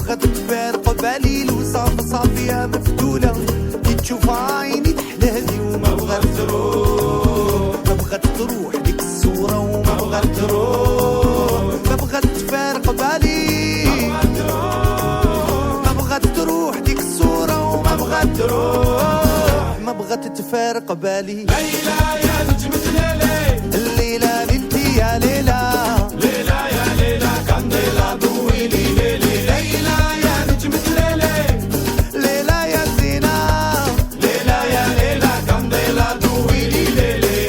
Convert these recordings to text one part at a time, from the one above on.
بغات تفارق بالي الوصافة صافية مفتولة كي تشوف عيني تحلالي وما بغات تروح ما بغات تروح ديك الصورة وما بغات تروح ما بغات تفارق بالي ما بغات تروح ديك الصورة وما بغات تروح ما بغات تفارق بالي ليلى يا نجمة ليلي الليلة ليلتي يا ليلى ليلى يا ليلى كانديلا ضوي لي ليلي ليلى يا نجمة ليلي ليلى يا زينة ليلى يا ليلى كانديلا ضوي لي ليلي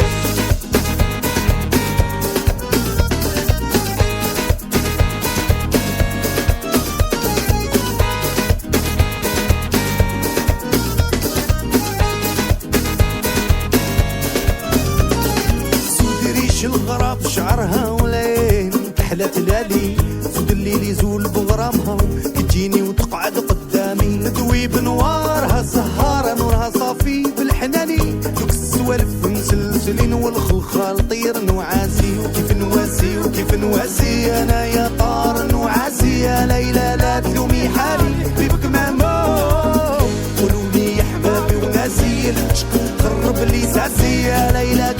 ريش الغراب شعرها ولين تحلى تلالي زود الليل يزول بغرامها تجيني وتقعد قدامي ندوي بنوارها سهارة نورها صافي بالحناني دوك السوالف مسلسلين والخلخال طير نوعاسي وكيف نواسي وكيف نواسي انا يا طار نوعاسي يا ليلى لا تلومي حالي بيبك مامو قولوا لي يا حبابي وناسي شكون قرب لي ساسي يا ليلى